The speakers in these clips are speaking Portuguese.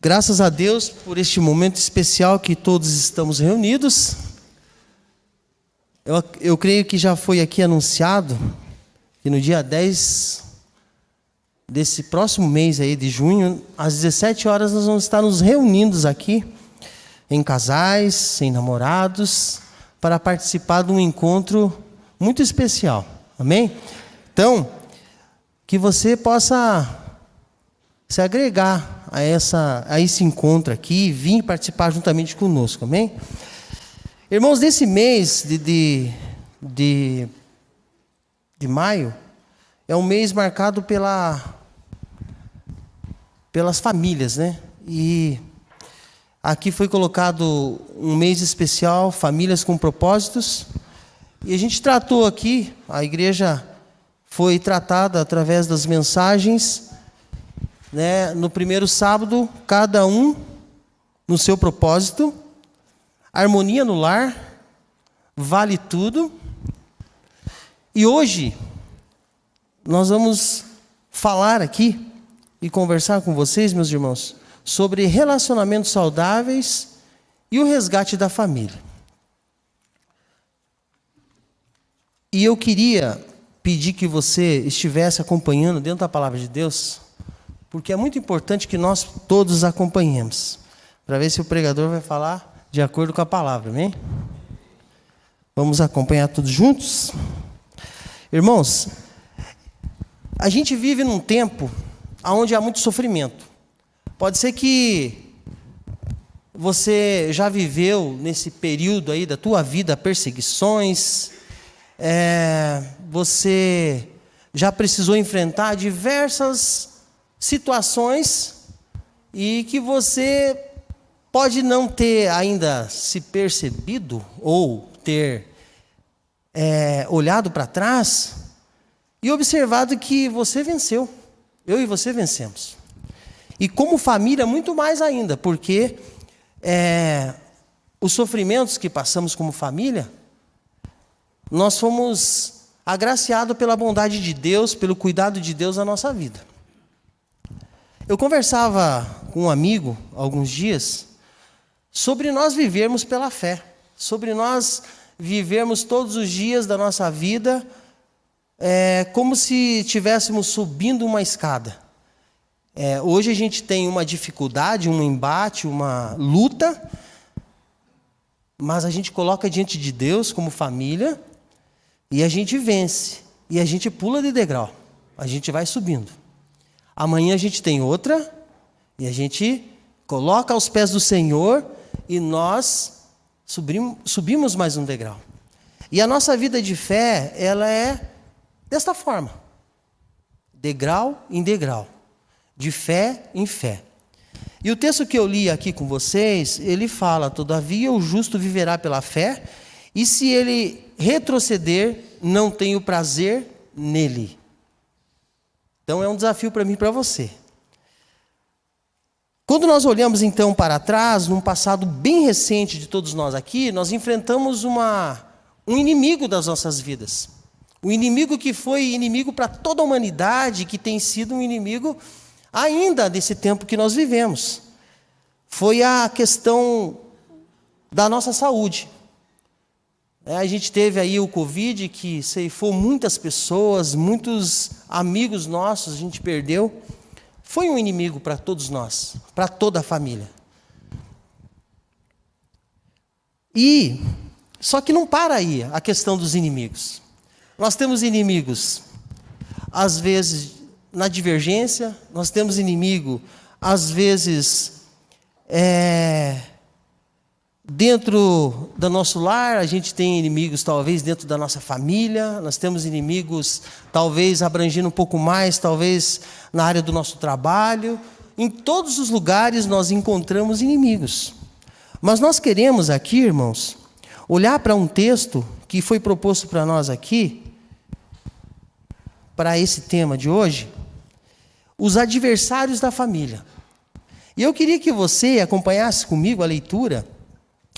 Graças a Deus por este momento especial que todos estamos reunidos. Eu creio que já foi aqui anunciado que no dia 10 desse próximo mês aí de junho, às 17 horas, nós vamos estar nos reunindo aqui, em casais, em namorados, para participar de um encontro muito especial. Amém? Então, que você possa se agregar a esse encontro aqui e vir participar juntamente conosco, amém? Irmãos, nesse mês de maio, é um mês marcado pelas famílias, né? E aqui foi colocado um mês especial, famílias com propósitos, e a gente tratou aqui, a igreja foi tratada através das mensagens, né? No primeiro sábado, cada um no seu propósito, harmonia no lar, vale tudo. E hoje nós vamos falar aqui e conversar com vocês, meus irmãos, sobre relacionamentos saudáveis e o resgate da família. E eu queria pedir que você estivesse acompanhando dentro da palavra de Deus, porque é muito importante que nós todos acompanhemos, para ver se o pregador vai falar de acordo com a palavra, amém? Vamos acompanhar todos juntos? Irmãos, a gente vive num tempo onde há muito sofrimento. Pode ser que você já viveu nesse período aí da tua vida perseguições, você já precisou enfrentar diversas situações e que você pode não ter ainda se percebido ou ter olhado para trás e observado que você venceu. Eu e você vencemos. E como família, muito mais ainda, porque os sofrimentos que passamos como família, nós fomos agraciados pela bondade de Deus, pelo cuidado de Deus na nossa vida. Eu conversava com um amigo há alguns dias sobre nós vivermos pela fé, sobre nós vivermos todos os dias da nossa vida como se estivéssemos subindo uma escada. Hoje a gente tem uma dificuldade, um embate, uma luta, mas a gente coloca diante de Deus como família e a gente vence, e a gente pula de degrau, a gente vai subindo. Amanhã a gente tem outra, e a gente coloca aos pés do Senhor, e nós subimos mais um degrau. E a nossa vida de fé, ela é desta forma, degrau em degrau, de fé em fé. E o texto que eu li aqui com vocês, ele fala: todavia o justo viverá pela fé, e se ele retroceder, não tenho prazer nele. Então é um desafio para mim e para você. Quando nós olhamos então para trás, num passado bem recente de todos nós aqui, nós enfrentamos um inimigo das nossas vidas. Um inimigo que foi inimigo para toda a humanidade, que tem sido um inimigo ainda desse tempo que nós vivemos. Foi a questão da nossa saúde. A gente teve aí o Covid, que ceifou muitas pessoas, muitos amigos nossos a gente perdeu. Foi um inimigo para todos nós, para toda a família. Só que não para aí a questão dos inimigos. Nós temos inimigos, às vezes, na divergência, nós temos inimigo, às vezes, dentro do nosso lar, a gente tem inimigos talvez dentro da nossa família, nós temos inimigos talvez abrangendo um pouco mais, talvez na área do nosso trabalho. Em todos os lugares nós encontramos inimigos. Mas nós queremos aqui, irmãos, olhar para um texto que foi proposto para nós aqui, para esse tema de hoje, os adversários da família. E eu queria que você acompanhasse comigo a leitura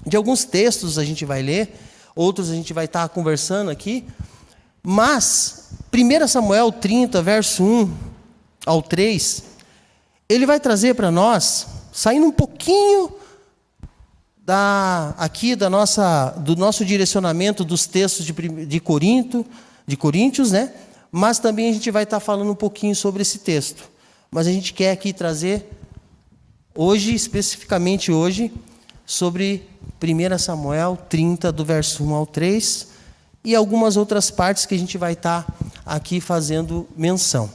de alguns textos, a gente vai ler, outros a gente vai estar conversando aqui, mas 1 Samuel 30, verso 1 ao 3, ele vai trazer para nós saindo um pouquinho do nosso direcionamento dos textos de Coríntios, né? Mas também a gente vai estar falando um pouquinho sobre esse texto. Mas a gente quer aqui trazer hoje, especificamente hoje, sobre 1 Samuel 30, do verso 1 ao 3, e algumas outras partes que a gente vai estar aqui fazendo menção.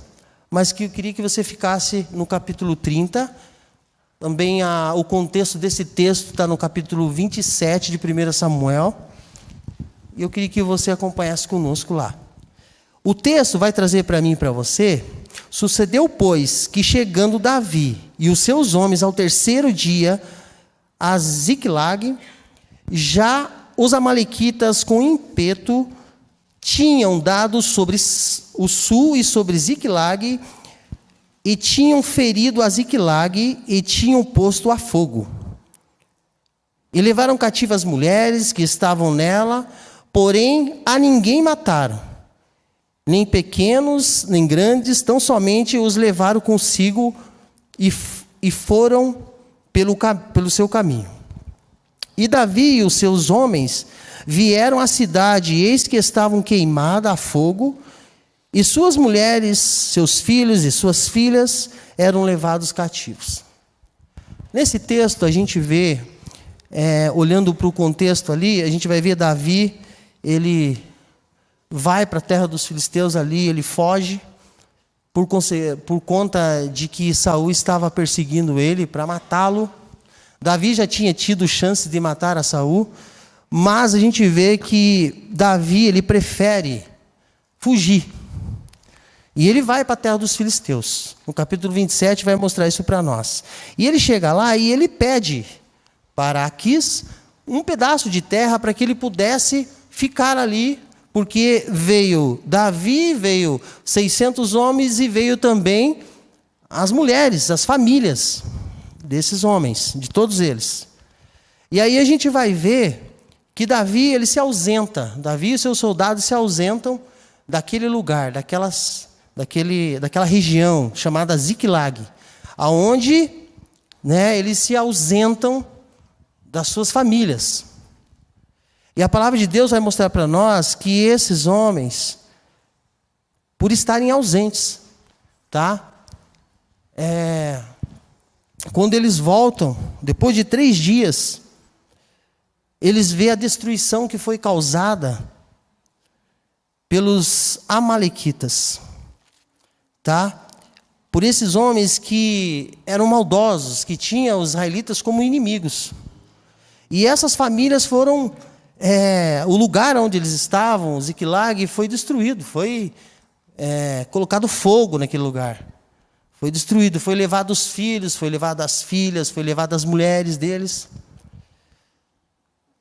Mas que eu queria que você ficasse no capítulo 30. Também o contexto desse texto está no capítulo 27 de 1 Samuel. E eu queria que você acompanhasse conosco lá. O texto vai trazer para mim e para você: sucedeu, pois, que chegando Davi e os seus homens ao terceiro dia a Ziclag, já os amalequitas com ímpeto tinham dado sobre o sul e sobre Ziclag, e tinham ferido a Ziclag e tinham posto a fogo. E levaram cativas as mulheres que estavam nela, porém a ninguém mataram, nem pequenos, nem grandes, tão somente os levaram consigo e foram pelo seu caminho. E Davi e os seus homens vieram à cidade, e eis que estavam queimadas a fogo, e suas mulheres, seus filhos e suas filhas eram levados cativos. Nesse texto a gente vê, olhando para o contexto ali, a gente vai ver Davi, ele vai para a terra dos filisteus ali, ele foge, por conta de que Saul estava perseguindo ele para matá-lo. Davi já tinha tido chance de matar a Saul, mas a gente vê que Davi, ele prefere fugir. E ele vai para a terra dos filisteus. No capítulo 27 vai mostrar isso para nós. E ele chega lá e ele pede para Aquis um pedaço de terra para que ele pudesse ficar ali, porque veio Davi, veio 600 homens e veio também as mulheres, as famílias desses homens, de todos eles. E aí a gente vai ver que Davi, ele se ausenta. Davi e seus soldados se ausentam daquele lugar, daquela região chamada Ziclag, aonde, eles se ausentam das suas famílias. E a palavra de Deus vai mostrar para nós que esses homens, por estarem ausentes, quando eles voltam, depois de 3 dias, eles veem a destruição que foi causada pelos amalequitas. Por esses homens que eram maldosos, que tinham os israelitas como inimigos. E essas famílias foram, o lugar onde eles estavam, Ziclag, foi destruído, foi colocado fogo naquele lugar. Foi destruído, foi levado os filhos, foi levado as filhas, foi levado as mulheres deles.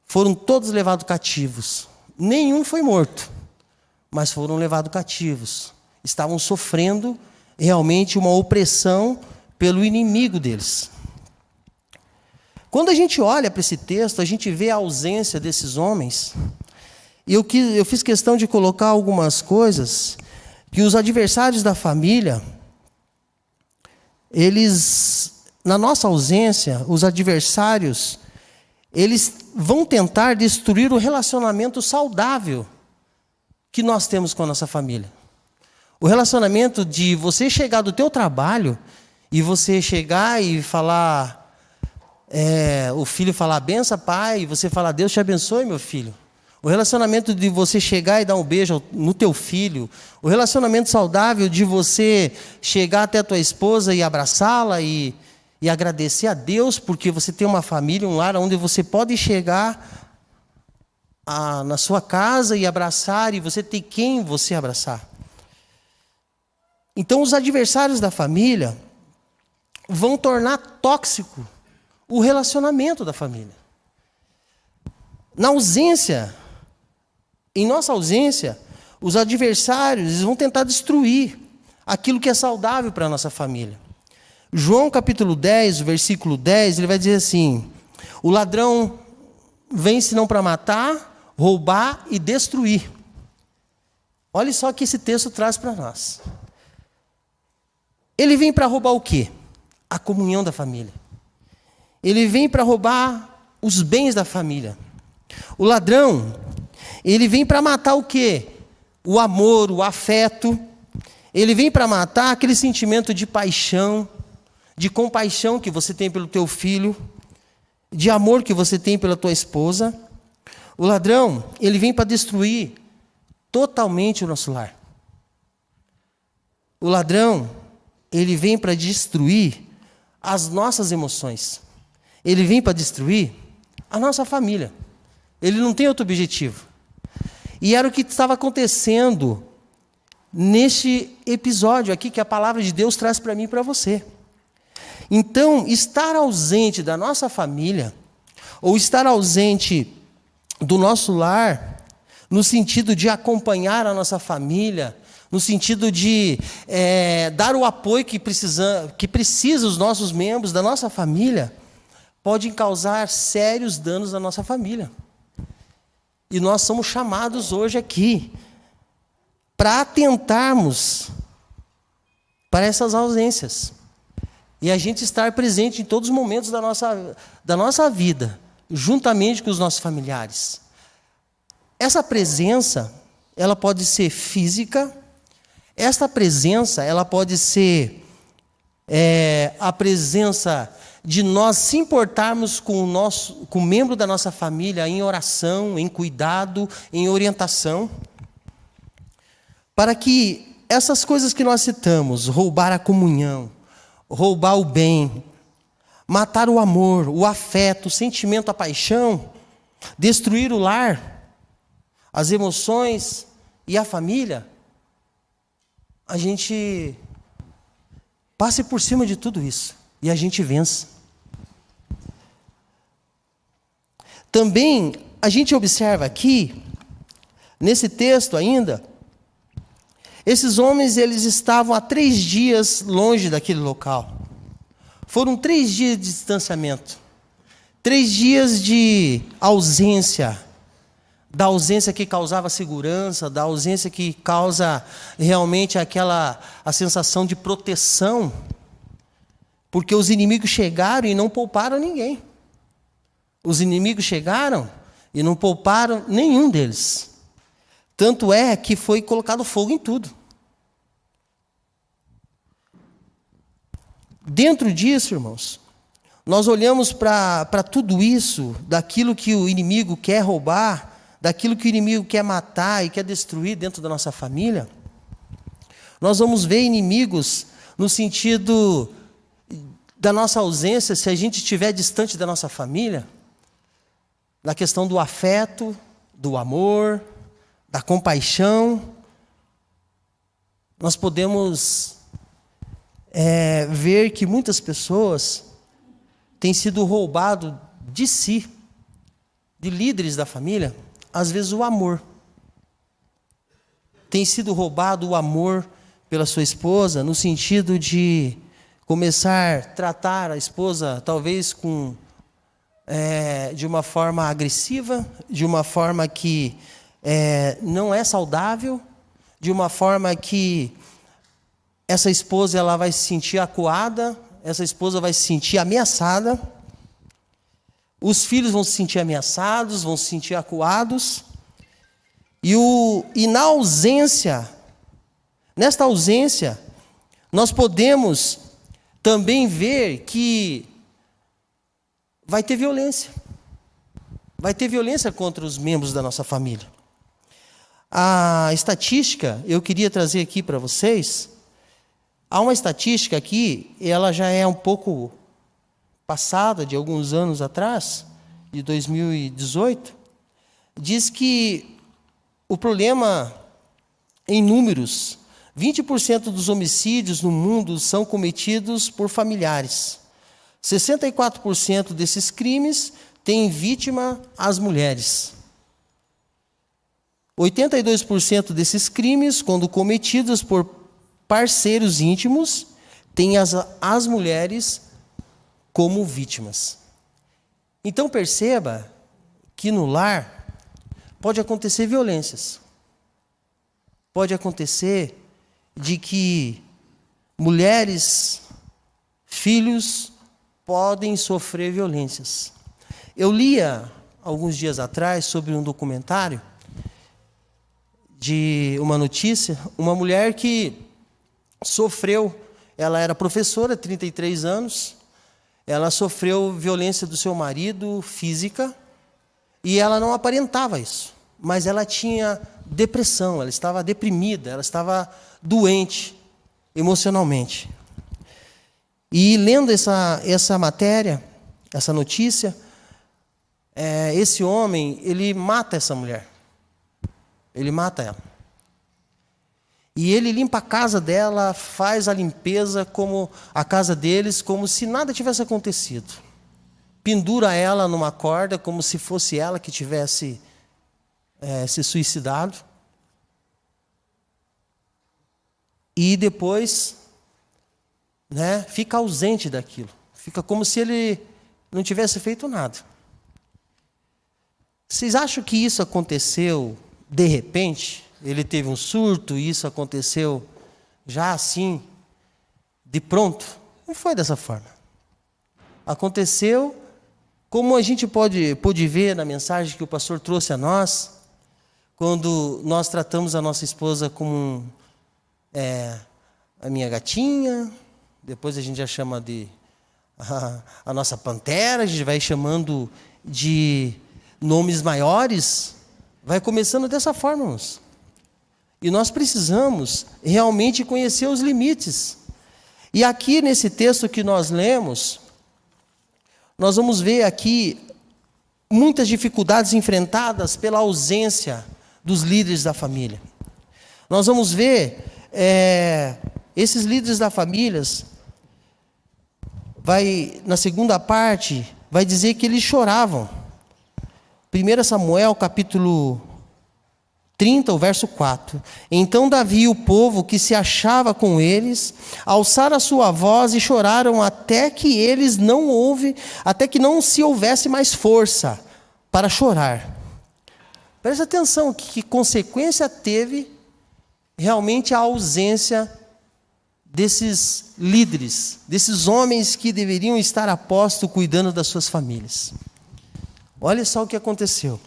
Foram todos levados cativos. Nenhum foi morto, mas foram levados cativos. Estavam sofrendo realmente uma opressão pelo inimigo deles. Quando a gente olha para esse texto, a gente vê a ausência desses homens. E eu fiz questão de colocar algumas coisas que os adversários da família, eles, na nossa ausência, os adversários, eles vão tentar destruir o relacionamento saudável que nós temos com a nossa família. O relacionamento de você chegar do teu trabalho e você chegar e falar, o filho falar, benção, pai, e você falar, Deus te abençoe, meu filho. O relacionamento de você chegar e dar um beijo no teu filho. O relacionamento saudável de você chegar até a tua esposa e abraçá-la e agradecer a Deus porque você tem uma família, um lar onde você pode chegar na sua casa e abraçar, e você tem quem você abraçar. Então, os adversários da família vão tornar tóxico o relacionamento da família. Em nossa ausência, os adversários vão tentar destruir aquilo que é saudável para a nossa família. João capítulo 10, versículo 10, ele vai dizer assim: o ladrão vem senão para matar, roubar e destruir. Olha só o que esse texto traz para nós. Ele vem para roubar o quê? A comunhão da família. ele vem para roubar os bens da família. O ladrão, ele vem para matar o quê? O amor, o afeto. Ele vem para matar aquele sentimento de paixão, de compaixão que você tem pelo teu filho, de amor que você tem pela tua esposa. O ladrão, ele vem para destruir totalmente o nosso lar. O ladrão, ele vem para destruir as nossas emoções. Ele vem para destruir a nossa família. Ele não tem outro objetivo. E era o que estava acontecendo neste episódio aqui que a palavra de Deus traz para mim e para você. Então, estar ausente da nossa família, ou estar ausente do nosso lar, no sentido de acompanhar a nossa família, no sentido de dar o apoio que precisa os nossos membros da nossa família, pode causar sérios danos à nossa família. E nós somos chamados hoje aqui para atentarmos para essas ausências. E a gente estar presente em todos os momentos da nossa vida, juntamente com os nossos familiares. Essa presença, ela pode ser física. Esta presença, ela pode ser a presença de nós se importarmos com o membro da nossa família em oração, em cuidado, em orientação, para que essas coisas que nós citamos, roubar a comunhão, roubar o bem, matar o amor, o afeto, o sentimento, a paixão, destruir o lar, as emoções e a família, a gente passe por cima de tudo isso e a gente vença. Também a gente observa aqui, nesse texto ainda, esses homens, eles estavam há 3 dias longe daquele local. Foram 3 dias de distanciamento. 3 dias de ausência. Da ausência que causava segurança, da ausência que causa realmente a sensação de proteção. Porque os inimigos chegaram e não pouparam ninguém. Os inimigos chegaram e não pouparam nenhum deles. Tanto é que foi colocado fogo em tudo. Dentro disso, irmãos, nós olhamos para tudo isso, daquilo que o inimigo quer roubar, daquilo que o inimigo quer matar e quer destruir dentro da nossa família. Nós vamos ver inimigos no sentido da nossa ausência, se a gente estiver distante da nossa família, na questão do afeto, do amor, da compaixão. Nós podemos ver que muitas pessoas têm sido roubado de si, de líderes da família, às vezes o amor. Tem sido roubado o amor pela sua esposa, no sentido de começar a tratar a esposa talvez de uma forma agressiva, de uma forma que não é saudável, de uma forma que essa esposa ela vai se sentir acuada, essa esposa vai se sentir ameaçada, os filhos vão se sentir ameaçados, vão se sentir acuados, e na ausência, nesta ausência, nós podemos também ver que vai ter violência. Vai ter violência contra os membros da nossa família. A estatística, eu queria trazer aqui para vocês. Há uma estatística aqui, ela já é um pouco passada, de alguns anos atrás, de 2018, diz que o problema, em números, 20% dos homicídios no mundo são cometidos por familiares. 64% desses crimes têm vítima as mulheres. 82% desses crimes, quando cometidos por parceiros íntimos, têm as mulheres como vítimas. Então perceba que no lar pode acontecer violências. Pode acontecer de que mulheres, filhos, podem sofrer violências. Eu lia alguns dias atrás sobre um documentário de uma notícia, uma mulher que sofreu, ela era professora, 33 anos, ela sofreu violência do seu marido, física, e ela não aparentava isso, mas ela tinha depressão, ela estava deprimida, ela estava doente emocionalmente. E lendo essa matéria, essa notícia, esse homem, ele mata essa mulher. Ele mata ela. E ele limpa a casa dela, faz a limpeza como a casa deles, como se nada tivesse acontecido. Pendura ela numa corda, como se fosse ela que tivesse se suicidado. E depois, fica ausente daquilo. Fica como se ele não tivesse feito nada. Vocês acham que isso aconteceu de repente? Ele teve um surto e isso aconteceu já assim, de pronto? Não foi dessa forma. Aconteceu como a gente pôde ver na mensagem que o pastor trouxe a nós, quando nós tratamos a nossa esposa como a minha gatinha, depois a gente já chama de a nossa pantera, a gente vai chamando de nomes maiores, vai começando dessa forma, irmãos. E nós precisamos realmente conhecer os limites. E aqui nesse texto que nós lemos, nós vamos ver aqui muitas dificuldades enfrentadas pela ausência dos líderes da família. Nós vamos ver esses líderes da família, na segunda parte, vai dizer que eles choravam. 1 Samuel, capítulo 30, o verso 4. Então Davi e o povo que se achava com eles, alçaram a sua voz e choraram até que não se houvesse mais força para chorar. Preste atenção, que consequência teve realmente a ausência desses líderes, desses homens que deveriam estar a posto cuidando das suas famílias. Olha só o que aconteceu.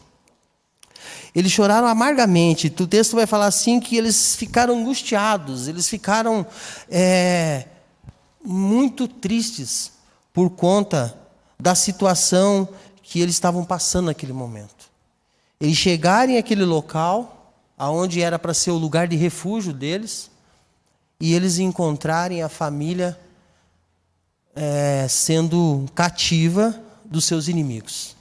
Eles choraram amargamente. O texto vai falar assim que eles ficaram angustiados, eles ficaram muito tristes por conta da situação que eles estavam passando naquele momento. Eles chegarem àquele local, aonde era para ser o lugar de refúgio deles, e eles encontrarem a família sendo cativa dos seus inimigos.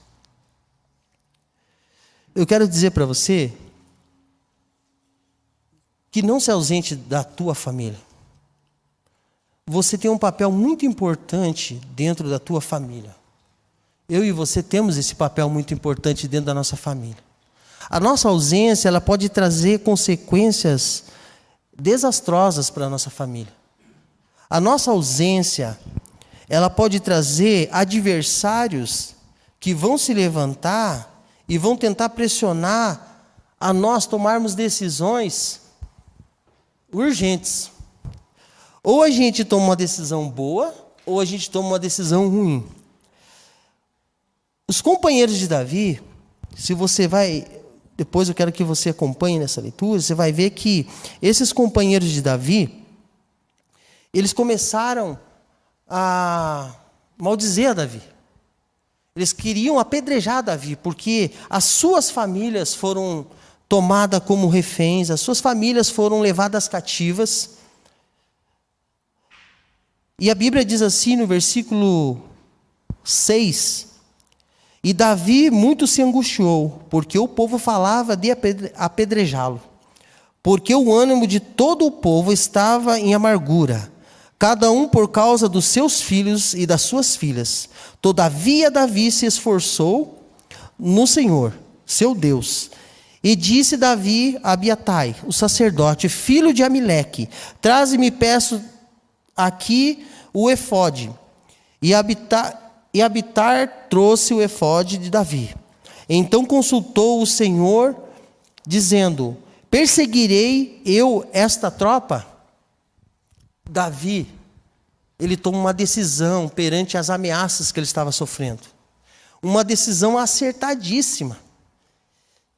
Eu quero dizer para você que não se ausente da tua família. Você tem um papel muito importante dentro da tua família. Eu e você temos esse papel muito importante dentro da nossa família. A nossa ausência, ela pode trazer consequências desastrosas para a nossa família. A nossa ausência, ela pode trazer adversários que vão se levantar e vão tentar pressionar a nós tomarmos decisões urgentes. Ou a gente toma uma decisão boa, ou a gente toma uma decisão ruim. Os companheiros de Davi, se você vai... Depois eu quero que você acompanhe nessa leitura, você vai ver que esses companheiros de Davi, eles começaram a maldizer a Davi. Eles queriam apedrejar Davi, porque as suas famílias foram tomadas como reféns, as suas famílias foram levadas cativas. E a Bíblia diz assim no versículo 6, e Davi muito se angustiou, porque o povo falava de apedrejá-lo, porque o ânimo de todo o povo estava em amargura, cada um por causa dos seus filhos e das suas filhas. Todavia Davi se esforçou no Senhor, seu Deus. E disse Davi a Abiatai, o sacerdote, filho de Amileque, traze-me, peço, aqui o efode. E Abiatar trouxe o efode de Davi. Então consultou o Senhor, dizendo, perseguirei eu esta tropa? Davi, ele toma uma decisão perante as ameaças que ele estava sofrendo. Uma decisão acertadíssima,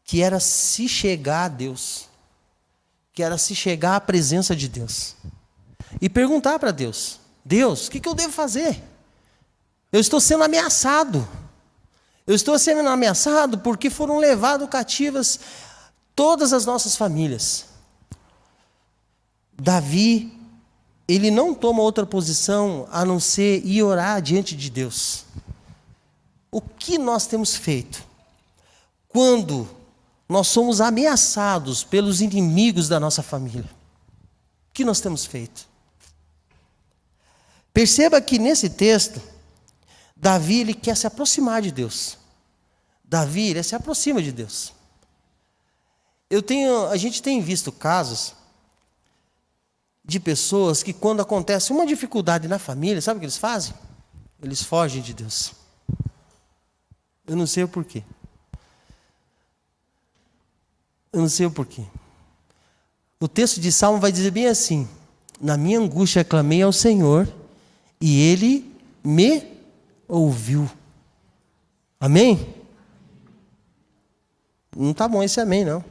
que era se chegar a Deus, que era se chegar à presença de Deus. E perguntar para Deus: Deus, o que eu devo fazer? Eu estou sendo ameaçado. Eu estou sendo ameaçado porque foram levadas cativas todas as nossas famílias. Davi, ele não toma outra posição a não ser ir orar diante de Deus. O que nós temos feito quando nós somos ameaçados pelos inimigos da nossa família? O que nós temos feito? Perceba que nesse texto, Davi, ele quer se aproximar de Deus. Davi, ele se aproxima de Deus. A gente tem visto casos de pessoas que, quando acontece uma dificuldade na família, sabe o que eles fazem? Eles fogem de Deus. Eu não sei o porquê. Eu não sei o porquê. O texto de Salmo vai dizer bem assim: na minha angústia clamei ao Senhor, e Ele me ouviu. Amém? Não está bom esse amém, não.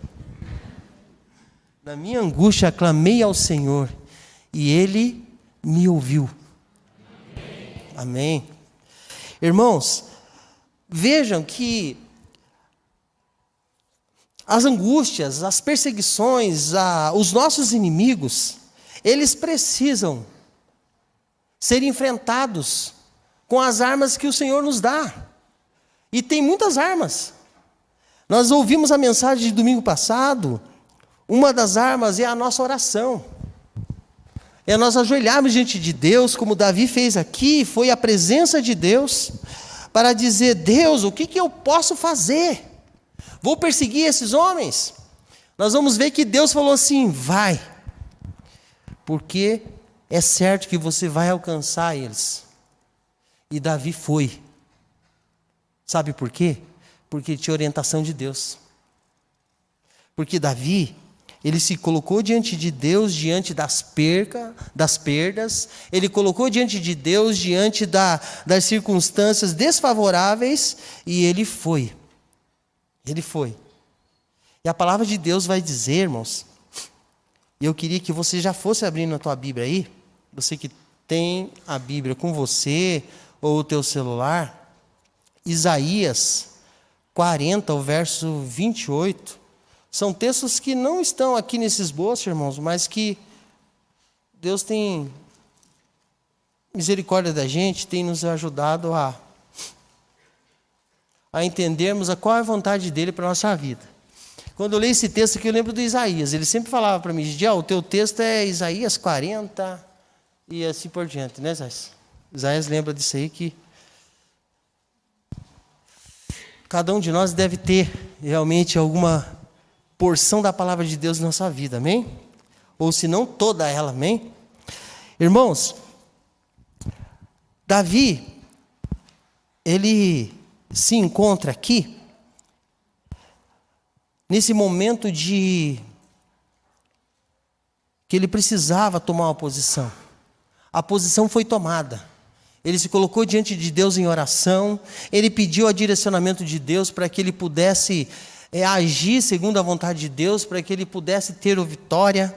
Na minha angústia clamei ao Senhor, e Ele me ouviu. Amém. Irmãos, vejam que as angústias, as perseguições, os nossos inimigos, eles precisam ser enfrentados com as armas que o Senhor nos dá. E tem muitas armas. Nós ouvimos a mensagem de domingo passado. Uma das armas é a nossa oração. É nós ajoelharmos diante de Deus, como Davi fez aqui, foi a presença de Deus, para dizer: Deus, o que eu posso fazer? Vou perseguir esses homens? Nós vamos ver que Deus falou assim: vai, porque é certo que você vai alcançar eles. E Davi foi. Sabe por quê? Porque tinha orientação de Deus. Porque Davi, ele se colocou diante de Deus, diante das perdas, ele colocou diante de Deus, diante das circunstâncias desfavoráveis, e ele foi. Ele foi. E a palavra de Deus vai dizer, irmãos, e eu queria que você já fosse abrindo a tua Bíblia aí, você que tem a Bíblia com você, ou o teu celular, Isaías 40, o verso 28, são textos que não estão aqui nesse esboço, irmãos, mas que Deus tem misericórdia da gente, tem nos ajudado a entendermos qual é a vontade dele para a nossa vida. Quando eu leio esse texto aqui, eu lembro do Isaías. Ele sempre falava para mim: o teu texto é Isaías 40 e assim por diante, né, Isaías? Isaías lembra disso aí, que cada um de nós deve ter realmente alguma porção da palavra de Deus na nossa vida, amém? Ou se não, toda ela, amém? Irmãos, Davi, ele se encontra aqui, nesse momento que ele precisava tomar uma posição. A posição foi tomada. Ele se colocou diante de Deus em oração, ele pediu o direcionamento de Deus para que ele pudesse agir segundo a vontade de Deus, para que ele pudesse ter a vitória.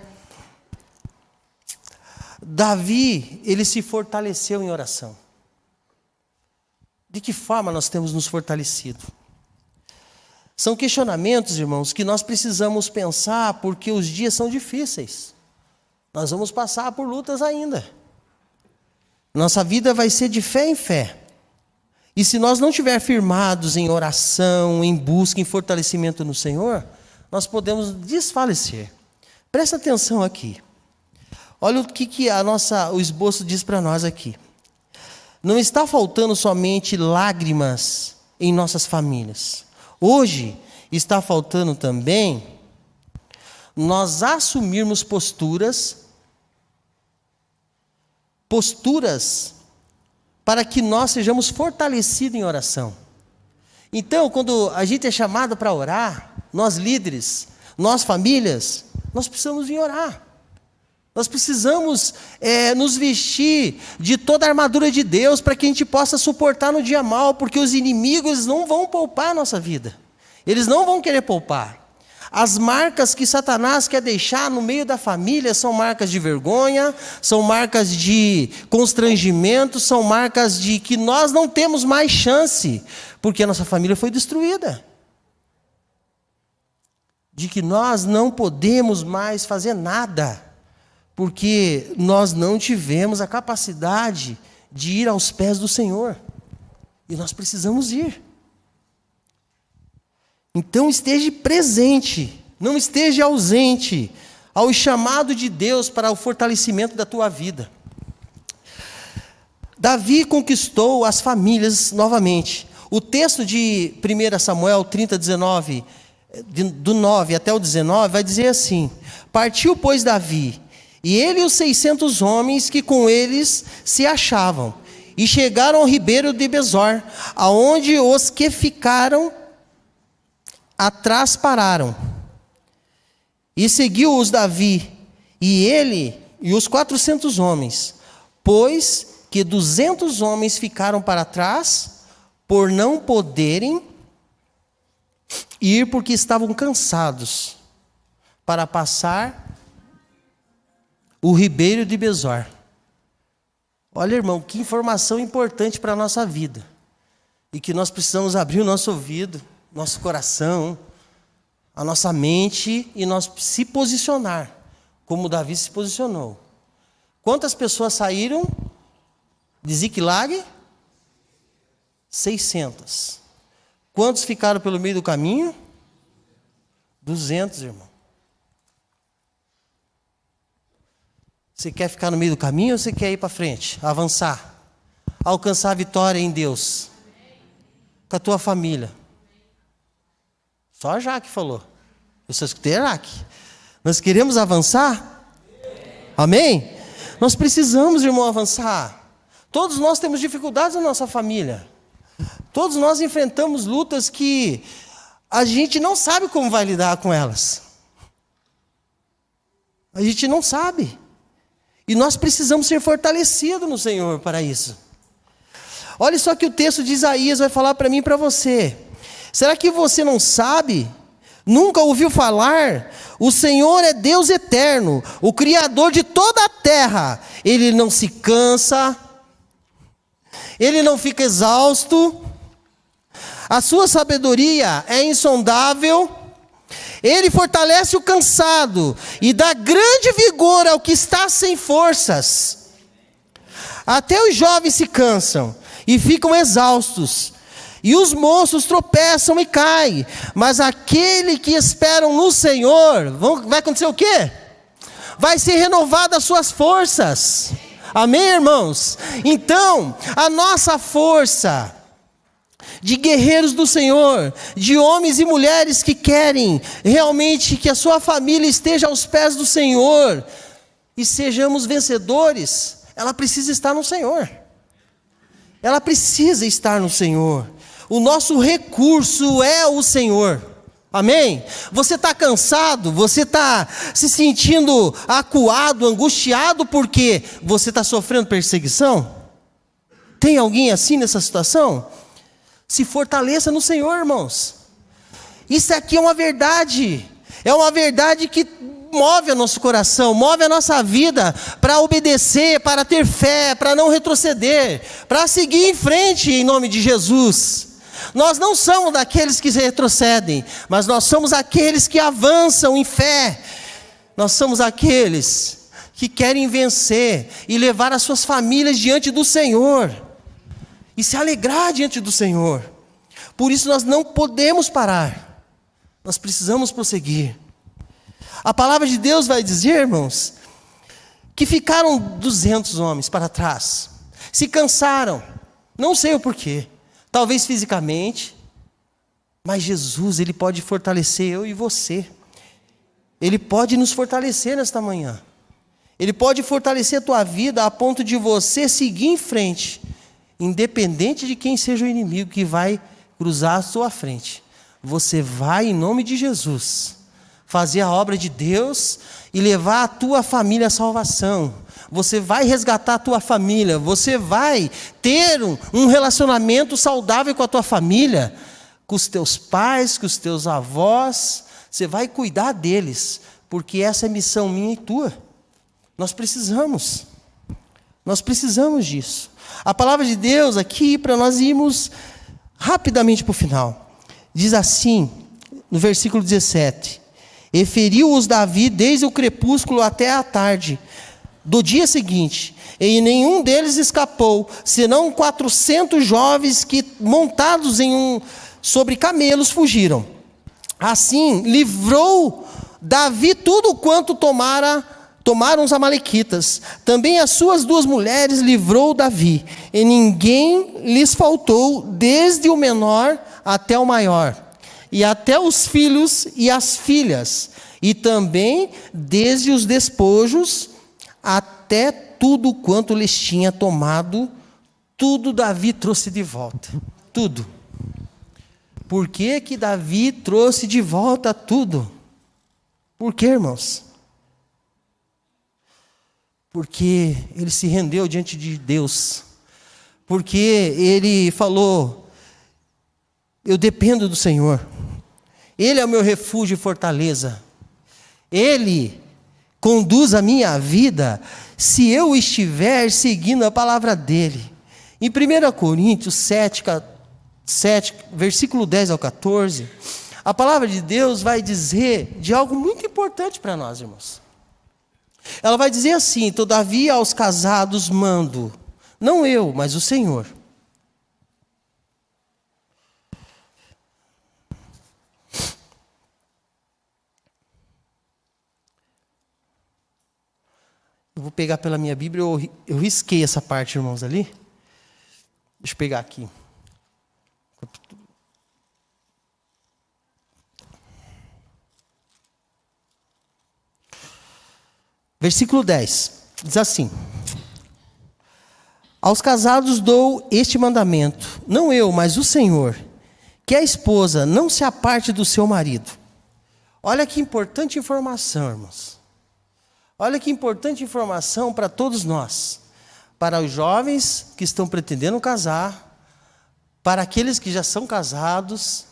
Davi, ele se fortaleceu em oração. De que forma nós temos nos fortalecido? São questionamentos, irmãos, que nós precisamos pensar, porque os dias são difíceis. Nós vamos passar por lutas ainda. Nossa vida vai ser de fé em fé. E se nós não estivermos firmados em oração, em busca, em fortalecimento no Senhor, nós podemos desfalecer. Presta atenção aqui. Olha o que o esboço diz para nós aqui. Não está faltando somente lágrimas em nossas famílias. Hoje está faltando também nós assumirmos posturas para que nós sejamos fortalecidos em oração. Então, quando a gente é chamado para orar, nós líderes, nós famílias, nós precisamos vir orar. Nós precisamos nos vestir de toda a armadura de Deus para que a gente possa suportar no dia mal, porque os inimigos não vão poupar a nossa vida. Eles não vão querer poupar. As marcas que Satanás quer deixar no meio da família são marcas de vergonha, são marcas de constrangimento, são marcas de que nós não temos mais chance, porque a nossa família foi destruída. De que nós não podemos mais fazer nada, porque nós não tivemos a capacidade de ir aos pés do Senhor. E nós precisamos ir. Então esteja presente, não esteja ausente ao chamado de Deus para o fortalecimento da tua vida. Davi conquistou as famílias novamente. O texto de 1 Samuel 30, 19, do 9 até o 19, vai dizer assim: partiu, pois, Davi, e ele e os 600 homens que com eles se achavam, e chegaram ao ribeiro de Besor, aonde os que ficaram atrás pararam. E seguiu-os Davi, e ele e os 400 homens, pois que 200 homens ficaram para trás, por não poderem ir, porque estavam cansados, para passar o ribeiro de Besor. Olha, irmão, que informação importante para a nossa vida, e que nós precisamos abrir o nosso ouvido, nosso coração, a nossa mente, e nós se posicionar, como Davi se posicionou. Quantas pessoas saíram de Ziclag? 600. Quantos ficaram pelo meio do caminho? 200, irmão. Você quer ficar no meio do caminho ou você quer ir para frente, avançar, alcançar a vitória em Deus, com a tua família? Só a Jaque falou. Eu só escutei a Jaque. Nós queremos avançar? Amém? Nós precisamos, irmão, avançar. Todos nós temos dificuldades na nossa família. Todos nós enfrentamos lutas que a gente não sabe como vai lidar com elas. A gente não sabe. E nós precisamos ser fortalecidos no Senhor para isso. Olha só que o texto de Isaías vai falar para mim e para você. Será que você não sabe? Nunca ouviu falar? O Senhor é Deus eterno, o Criador de toda a terra. Ele não se cansa, Ele não fica exausto, a sua sabedoria é insondável, Ele fortalece o cansado e dá grande vigor ao que está sem forças. Até os jovens se cansam e ficam exaustos, e os moços tropeçam e caem, mas aquele que esperam no Senhor, vai acontecer o quê? Vai ser renovada as suas forças. Amém, irmãos? Então, a nossa força de guerreiros do Senhor, de homens e mulheres que querem realmente que a sua família esteja aos pés do Senhor e sejamos vencedores, ela precisa estar no Senhor. Ela precisa estar no Senhor. O nosso recurso é o Senhor. Amém? Você está cansado? Você está se sentindo acuado, angustiado porque você está sofrendo perseguição? Tem alguém assim nessa situação? Se fortaleça no Senhor, irmãos. Isso aqui é uma verdade que move o nosso coração, move a nossa vida para obedecer, para ter fé, para não retroceder, para seguir em frente em nome de Jesus. Nós não somos daqueles que retrocedem, mas nós somos aqueles que avançam em fé. Nós somos aqueles que querem vencer e levar as suas famílias diante do Senhor e se alegrar diante do Senhor. Por isso nós não podemos parar, nós precisamos prosseguir. A palavra de Deus vai dizer, irmãos, que ficaram 200 homens para trás, se cansaram, não sei o porquê, talvez fisicamente, mas Jesus, Ele pode fortalecer eu e você. Ele pode nos fortalecer nesta manhã. Ele pode fortalecer a tua vida a ponto de você seguir em frente, independente de quem seja o inimigo que vai cruzar a sua frente. Você vai, em nome de Jesus, fazer a obra de Deus e levar a tua família à salvação. Você vai resgatar a tua família, você vai ter um relacionamento saudável com a tua família, com os teus pais, com os teus avós. Você vai cuidar deles, porque essa é missão minha e tua. Nós precisamos disso. A palavra de Deus aqui, para nós irmos rapidamente para o final, diz assim, no versículo 17: E feriu-os Davi desde o crepúsculo até a tarde do dia seguinte, e nenhum deles escapou, senão 400 jovens que, montados sobre camelos, fugiram. Assim, livrou Davi tudo quanto tomaram os amalequitas. Também as suas 2 mulheres livrou Davi, e ninguém lhes faltou, desde o menor até o maior, e até os filhos e as filhas, e também desde os despojos até tudo quanto lhes tinha tomado, tudo Davi trouxe de volta. Tudo. Por que que Davi trouxe de volta tudo? Por quê, irmãos? Porque ele se rendeu diante de Deus. Porque ele falou: eu dependo do Senhor. Ele é o meu refúgio e fortaleza. Ele conduz a minha vida se eu estiver seguindo a palavra dele. Em 1 Coríntios 7, versículo 10 ao 14, a palavra de Deus vai dizer de algo muito importante para nós, irmãos. Ela vai dizer assim: todavia aos casados mando, não eu, mas o Senhor. Eu vou pegar pela minha Bíblia, eu risquei essa parte, irmãos, ali. Deixa eu pegar aqui. Versículo 10, diz assim: aos casados dou este mandamento, não eu, mas o Senhor, que a esposa não se aparte do seu marido. Olha que importante informação, irmãos. Olha que importante informação para todos nós. Para os jovens que estão pretendendo casar, para aqueles que já são casados.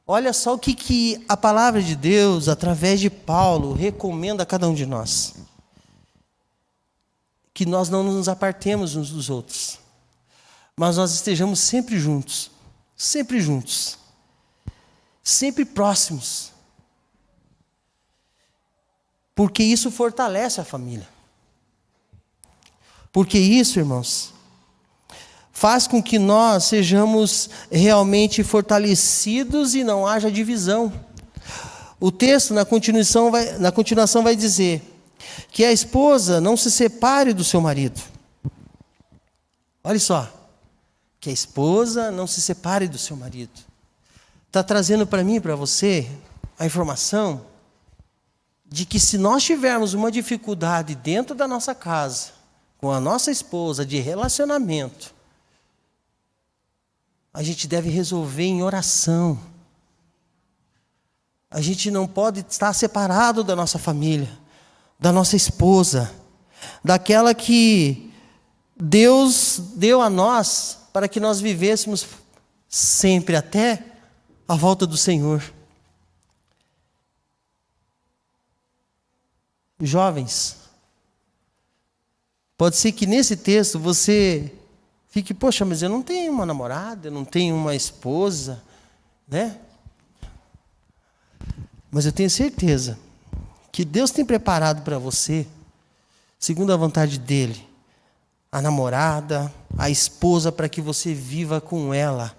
Olha só o que a palavra de Deus, através de Paulo, recomenda a cada um de nós. Que nós não nos apartemos uns dos outros, mas nós estejamos sempre juntos, sempre próximos. Porque isso fortalece a família. Porque isso, irmãos, faz com que nós sejamos realmente fortalecidos e não haja divisão. O texto, na continuação, vai dizer que a esposa não se separe do seu marido. Olha só, que a esposa não se separe do seu marido. Está trazendo para mim e para você a informação de que se nós tivermos uma dificuldade dentro da nossa casa, com a nossa esposa, de relacionamento, a gente deve resolver em oração. A gente não pode estar separado da nossa família, da nossa esposa, daquela que Deus deu a nós para que nós vivêssemos sempre até a volta do Senhor. Jovens, pode ser que nesse texto você fique: poxa, mas eu não tenho uma namorada, eu não tenho uma esposa, né? Mas eu tenho certeza que Deus tem preparado para você, segundo a vontade dEle, a namorada, a esposa, para que você viva com ela,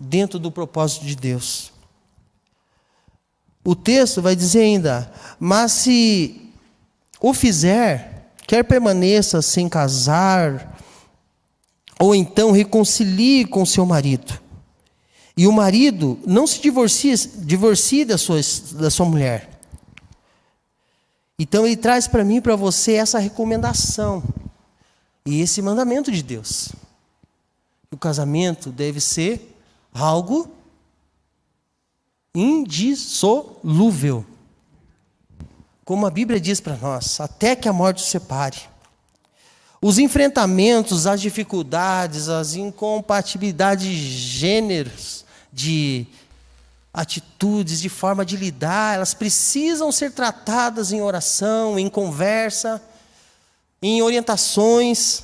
dentro do propósito de Deus. O texto vai dizer ainda: mas se o fizer, quer permaneça sem casar, ou então reconcilie com seu marido. E o marido não se divorcie da sua mulher. Então ele traz para mim e para você essa recomendação e esse mandamento de Deus. O casamento deve ser algo indissolúvel. Como a Bíblia diz para nós, até que a morte os separe. Os enfrentamentos, as dificuldades, as incompatibilidades de gêneros, de atitudes, de forma de lidar, elas precisam ser tratadas em oração, em conversa, em orientações.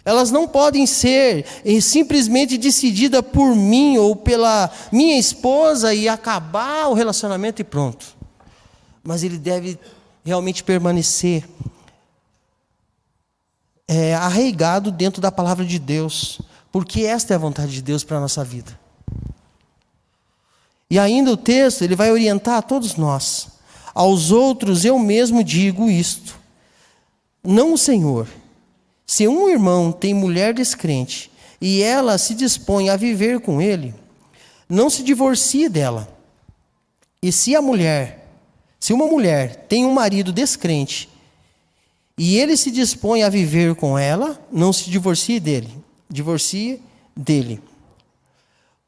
Elas não podem ser simplesmente decididas por mim ou pela minha esposa e acabar o relacionamento e pronto. Mas ele deve realmente permanecer arraigado dentro da palavra de Deus, porque esta é a vontade de Deus para a nossa vida. E ainda o texto, ele vai orientar a todos nós. Aos outros eu mesmo digo isto, não o Senhor. Se um irmão tem mulher descrente e ela se dispõe a viver com ele, não se divorcie dela. E se uma mulher tem um marido descrente e ele se dispõe a viver com ela, não se divorcie dele. Divorcie dele.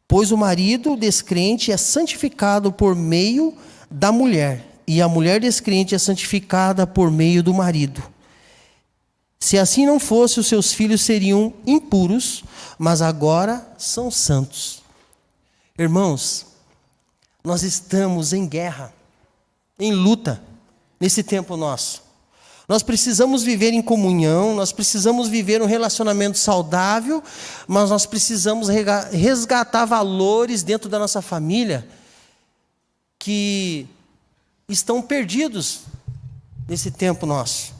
Pois o marido descrente é santificado por meio da mulher, e a mulher descrente é santificada por meio do marido. Se assim não fosse, os seus filhos seriam impuros, mas agora são santos. Irmãos, nós estamos em guerra, em luta, nesse tempo nosso. Nós precisamos viver em comunhão, nós precisamos viver um relacionamento saudável, mas nós precisamos resgatar valores dentro da nossa família que estão perdidos nesse tempo nosso.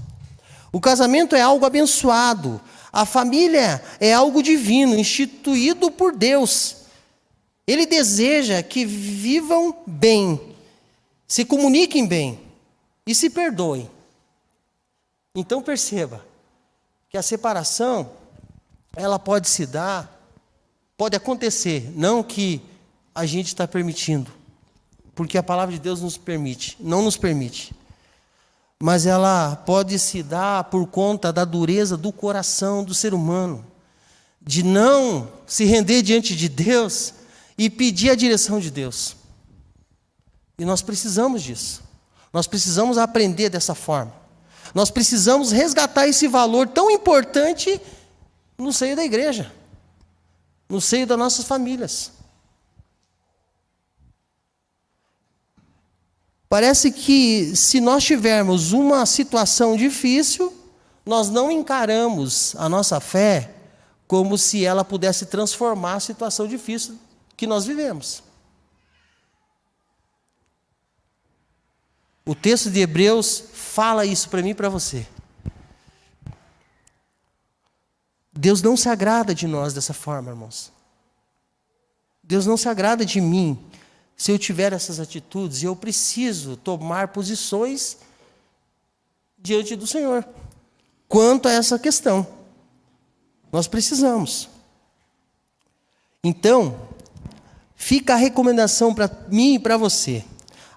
O casamento é algo abençoado, a família é algo divino, instituído por Deus. Ele deseja que vivam bem, se comuniquem bem e se perdoem. Então perceba que a separação, ela pode se dar, pode acontecer, não que a gente está permitindo, porque a palavra de Deus não nos permite. Mas ela pode se dar por conta da dureza do coração do ser humano, de não se render diante de Deus e pedir a direção de Deus. E nós precisamos disso. Nós precisamos aprender dessa forma. Nós precisamos resgatar esse valor tão importante no seio da igreja, no seio das nossas famílias. Parece que se nós tivermos uma situação difícil, nós não encaramos a nossa fé como se ela pudesse transformar a situação difícil que nós vivemos. O texto de Hebreus fala isso para mim e para você. Deus não se agrada de nós dessa forma, irmãos. Deus não se agrada de mim se eu tiver essas atitudes, e eu preciso tomar posições diante do Senhor quanto a essa questão. Nós precisamos. Então, fica a recomendação para mim e para você.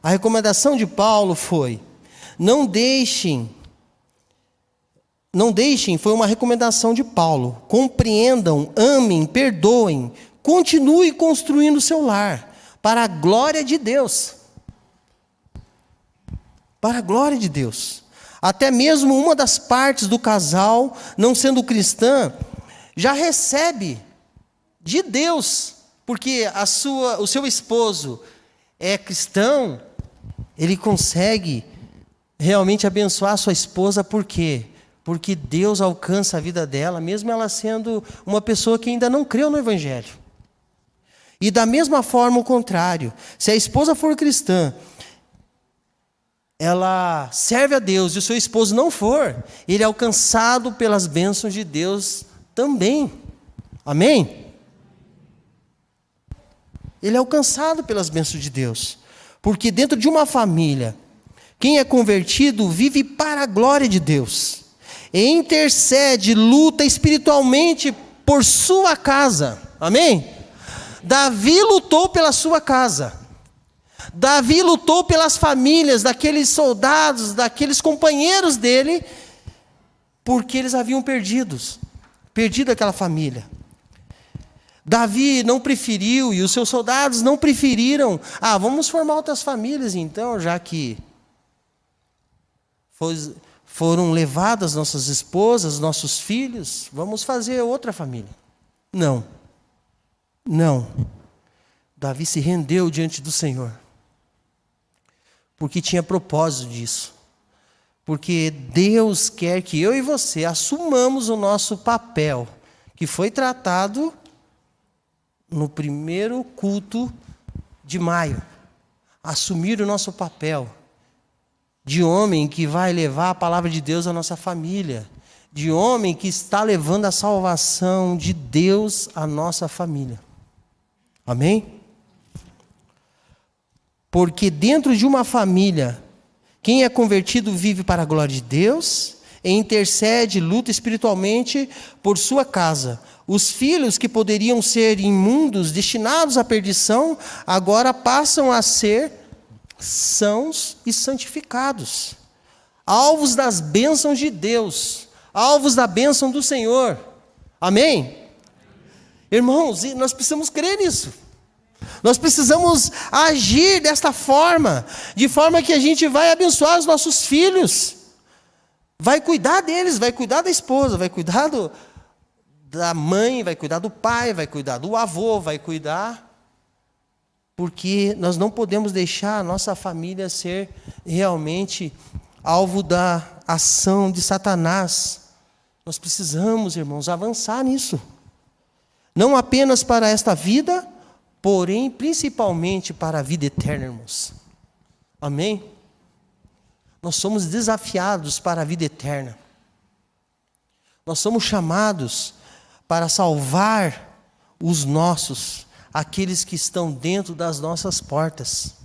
A recomendação de Paulo foi: não deixem, foi uma recomendação de Paulo. Compreendam, amem, perdoem, continue construindo o seu lar, para a glória de Deus. Para a glória de Deus. Até mesmo uma das partes do casal, não sendo cristã, já recebe de Deus, porque o seu esposo é cristão, ele consegue realmente abençoar a sua esposa. Por quê? Porque Deus alcança a vida dela, mesmo ela sendo uma pessoa que ainda não creu no Evangelho. E da mesma forma o contrário, se a esposa for cristã, ela serve a Deus e o seu esposo não for, ele é alcançado pelas bênçãos de Deus também. Amém? Ele é alcançado pelas bênçãos de Deus. Porque dentro de uma família, quem é convertido vive para a glória de Deus. E intercede, luta espiritualmente por sua casa. Amém? Davi lutou pela sua casa. Davi lutou pelas famílias daqueles soldados, daqueles companheiros dele, porque eles haviam perdido aquela família. Davi não preferiu, e os seus soldados não preferiram. Vamos formar outras famílias então, já que foram levadas nossas esposas, nossos filhos, vamos fazer outra família. Não. Davi se rendeu diante do Senhor, porque tinha propósito disso. Porque Deus quer que eu e você assumamos o nosso papel, que foi tratado no primeiro culto de maio. Assumir o nosso papel de homem que vai levar a palavra de Deus à nossa família, de homem que está levando a salvação de Deus à nossa família. Amém? Porque dentro de uma família, quem é convertido vive para a glória de Deus e intercede, luta espiritualmente por sua casa. Os filhos que poderiam ser imundos, destinados à perdição, agora passam a ser sãos e santificados, alvos das bênçãos de Deus, alvos da bênção do Senhor. Amém? Irmãos, nós precisamos crer nisso. Nós precisamos agir desta forma, de forma que a gente vai abençoar os nossos filhos, vai cuidar deles, vai cuidar da esposa, vai cuidar da mãe, vai cuidar do pai, vai cuidar do avô, vai cuidar, porque nós não podemos deixar a nossa família ser realmente alvo da ação de Satanás. Nós precisamos, irmãos, avançar nisso. Não apenas para esta vida, porém, principalmente para a vida eterna, irmãos. Amém? Nós somos desafiados para a vida eterna. Nós somos chamados para salvar os nossos, aqueles que estão dentro das nossas portas.